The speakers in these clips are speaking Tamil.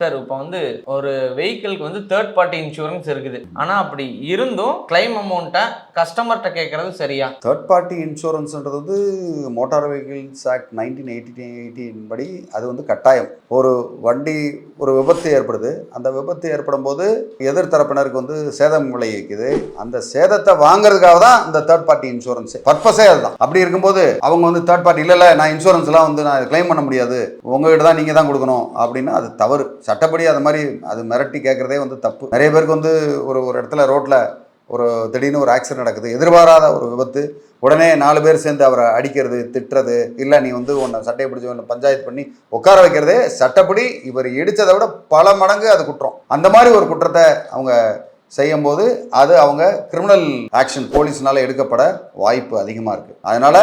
சார் இப்போ வந்து ஒரு வெஹிக்கிள்க்கு வந்து தேர்ட் பார்ட்டி இன்சூரன்ஸ் இருக்குது. ஆனா அப்படி இருந்தும் கிளைம் அமௌண்ட்டை கஸ்டமர்ட்ட கேட்கறது சரியா? தேர்ட் பார்ட்டி இன்சூரன்ஸ்ன்றது வந்து மோட்டார் வெஹிக்கிள்ஸ் ஆக்ட் 1918 படி அது வந்து கட்டாயம். ஒரு வண்டி ஒரு விபத்து ஏற்படுது, அந்த விபத்து ஏற்படும் போது எதிர்த்தரப்பினருக்கு வந்து சேதம் விளைவிக்குது. அந்த சேதத்தை வாங்குறதுக்காக தான் இந்த தேர்ட் பார்ட்டி இன்சூரன்ஸ் பர்பஸே அதுதான். அப்படி இருக்கும்போது அவங்க வந்து தேர்ட் பார்ட்டி இல்லை நான் இன்சூரன்ஸ்லாம் வந்து நான் கிளைம் பண்ண முடியாது, உங்ககிட்ட தான் நீங்கள் தான் கொடுக்கணும் அப்படின்னா அது தவறு. சட்டப்படி அது மாதிரி அது மிரட்டி கேட்குறதே வந்து தப்பு. நிறைய பேருக்கு வந்து ஒரு இடத்துல ரோட்டில் ஒரு திடீர்னு ஒரு ஆக்சிடென்ட் நடக்குது, எதிர்பாராத ஒரு விபத்து, உடனே 4 பேர் சேர்ந்து அவரை அடிக்கிறது, திட்டுறது, இல்லை நீ வந்து உன்னை சட்டையை பிடிச்சி பஞ்சாயத்து பண்ணி உட்கார வைக்கிறதே சட்டப்படி இவர் இடித்ததை விட பல மடங்கு அது குற்றம். அந்த மாதிரி ஒரு குற்றத்தை அவங்க செய்யும்போது அது அவங்க கிரிமினல் ஆக்ஷன் போலீஸ்னால எடுக்கப்பட வாய்ப்பு அதிகமாக இருக்குது. அதனால்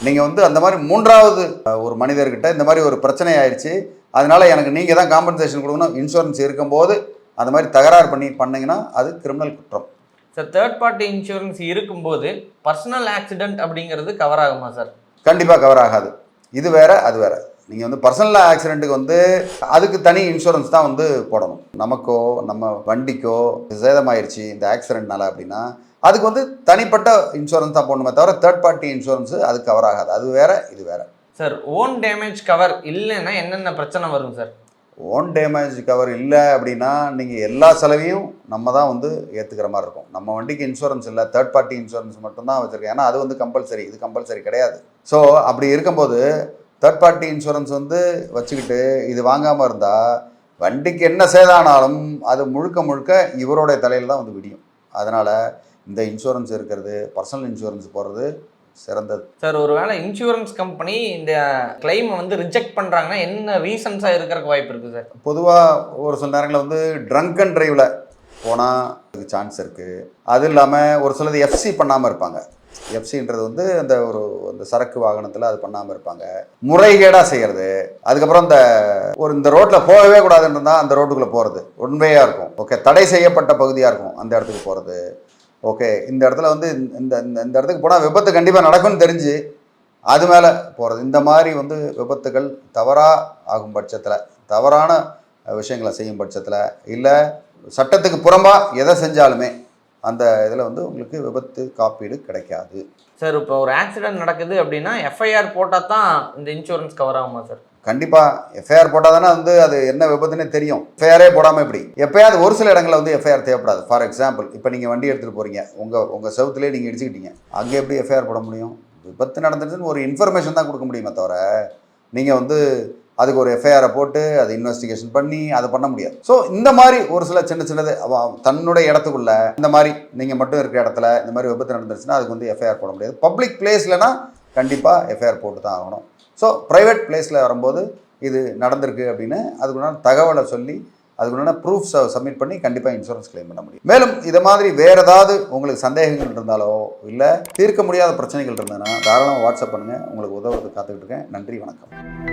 நீங்கள் வந்து அந்த மாதிரி மூன்றாவது ஒரு மனிதர்கிட்ட இந்த மாதிரி ஒரு பிரச்சனை ஆயிடுச்சு, அதனால் எனக்கு நீங்கள் தான் காம்பன்சேஷன் கொடுக்கணும், இன்சூரன்ஸ் இருக்கும்போது அந்த மாதிரி தகராறு பண்ணிங்கன்னா அது கிரிமினல் குற்றம். சார் தேர்ட் பார்ட்டி இன்சூரன்ஸ் இருக்கும்போது பர்சனல் ஆக்சிடென்ட் அப்படிங்கிறது கவர் ஆகுமா சார்? கண்டிப்பாக கவர் ஆகாது. இது வேற அது வேற. நீங்கள் வந்து பர்சனல் ஆக்சிடென்ட்டுக்கு வந்து அதுக்கு தனி இன்சூரன்ஸ் தான் வந்து போடணும். நமக்கோ நம்ம வண்டிக்கோ சேதமாயிருச்சு இந்த ஆக்சிடென்ட்னால அப்படின்னா அதுக்கு வந்து தனிப்பட்ட இன்சூரன்ஸ் தான் போடணுமே தவிர தேர்ட் பார்ட்டி இன்சூரன்ஸு அது கவர் ஆகாது. அது வேற இது வேற. சார் ஓன் டேமேஜ் கவர் இல்லைன்னா என்னென்ன பிரச்சனை வரும் சார்? ஓன் டேமேஜ் கவர் இல்லை அப்படின்னா நீங்கள் எல்லா செலவையும் நம்ம தான் வந்து ஏற்றுக்கிற மாதிரி இருக்கும். நம்ம வண்டிக்கு இன்சூரன்ஸ் இல்லை, தேர்ட் பார்ட்டி இன்சூரன்ஸ் மட்டும்தான் வச்சுருக்கேன். ஏன்னா அது வந்து கம்பல்சரி, இது கம்பல்சரி கிடையாது. ஸோ அப்படி இருக்கும்போது தேர்ட் பார்ட்டி இன்சூரன்ஸ் வந்து வச்சுக்கிட்டு இது வாங்காமல் இருந்தால் வண்டிக்கு என்ன சேதானாலும் அது முழுக்க இவருடைய தலையில் தான் வந்து விடியும். அதனால் இந்த இன்சூரன்ஸ் இருக்கிறது, பர்சனல் இன்சூரன்ஸ் போடுறது சிறந்தது. சார் ஒருவேளை இன்சூரன்ஸ் கம்பெனி இந்த கிளைமை வந்து ரிஜெக்ட் பண்ணுறாங்கன்னா என்ன ரீசன்ஸாக இருக்கிறதுக்கு வாய்ப்பு இருக்குது சார்? பொதுவாக ஒரு சில நேரங்களில் வந்து ட்ரங்க் அண்ட் ட்ரைவில் போனால் அதுக்கு சான்ஸ் இருக்குது. அது இல்லாமல் ஒரு சிலது எஃப்சி பண்ணாமல் இருப்பாங்க. எஃப்சின்றது வந்து அந்த சரக்கு வாகனத்தில் அது பண்ணாமல் இருப்பாங்க. முறைகேடாக செய்கிறது, அதுக்கப்புறம் இந்த ரோட்டில் போகவே கூடாதுன்னு இருந்தால் அந்த ரோட்டுக்குள்ளே போகிறது உண்மையாக இருக்கும். ஓகே, தடை செய்யப்பட்ட பகுதியாக இருக்கும் அந்த இடத்துக்கு போகிறது. ஓகே, இந்த இடத்துல வந்து இந்த இடத்துக்கு போனால் விபத்து கண்டிப்பாக நடக்கும்னு தெரிஞ்சு அது மேலே போகிறது. இந்த மாதிரி வந்து விபத்துகள் தவறாக ஆகும் பட்சத்தில், தவறான விஷயங்களை செய்யும் பட்சத்தில், இல்லை சட்டத்துக்கு புறம்பாக எதை செஞ்சாலுமே அந்த இதில் வந்து உங்களுக்கு விபத்து காப்பீடு கிடைக்காது. சார் இப்போ ஒரு ஆக்சிடென்ட் நடக்குது அப்படின்னா எஃப்ஐஆர் போட்டால் தான் இந்த இன்சூரன்ஸ் கவர் ஆகுமா சார்? கண்டிப்பாக எஃப்ஐஆர் போட்டால் தானே வந்து அது என்ன விபத்துன்னே தெரியும். எஃப்ஐஆரே போடாமல் எப்படி? எப்போயாவது ஒரு சில இடங்களில் வந்து எஃப்ஐஆர் தேவைப்படாது. ஃபார் எக்ஸாம்பிள், இப்போ நீங்கள் வண்டி எடுத்துகிட்டு போகிறீங்க, உங்கள் செவுத்துலேயே நீங்கள் இடிச்சுக்கிட்டீங்க, அங்கே எப்படி எஃப்ஐஆர் போட முடியும்? விபத்து நடந்துச்சுன்னு ஒரு இன்ஃபர்மேஷன் தான் கொடுக்க முடியுமே தவிர நீங்கள் வந்து அதுக்கு ஒரு எஃப்ஐஆரை போட்டு அதை இன்வெஸ்டிகேஷன் பண்ணி அதை பண்ண முடியாது. ஸோ இந்த மாதிரி ஒரு சில சின்னது தன்னுடைய இடத்துக்குள்ள இந்த மாதிரி நீங்கள் மட்டும் இருக்கிற இடத்துல இந்த மாதிரி விபத்து நடந்துருச்சுன்னா அதுக்கு வந்து எஃப்ஐஆர் போட முடியாது. பப்ளிக் பிளேஸ்லனா கண்டிப்பாக எஃப்ஐஆர் போட்டு தான் ஆகணும். ஸோ ப்ரைவேட் பிளேஸில் வரும்போது இது நடந்திருக்கு அப்படின்னு அதுக்குண்டான தகவலை சொல்லி அதுக்குண்டான ப்ரூஃப்ஸை சப்மிட் பண்ணி கண்டிப்பாக இன்சூரன்ஸ் கிளைம் பண்ண முடியும். மேலும் இதை மாதிரி வேறு ஏதாவது உங்களுக்கு சந்தேகங்கள் இருந்தாலோ இல்லை தீர்க்க முடியாத பிரச்சனைகள் இருந்ததுன்னா தாராளமாக வாட்ஸ்அப் பண்ணுங்கள். உங்களுக்கு உதவுறது காத்துக்கிட்டு இருக்கேன். நன்றி, வணக்கம்.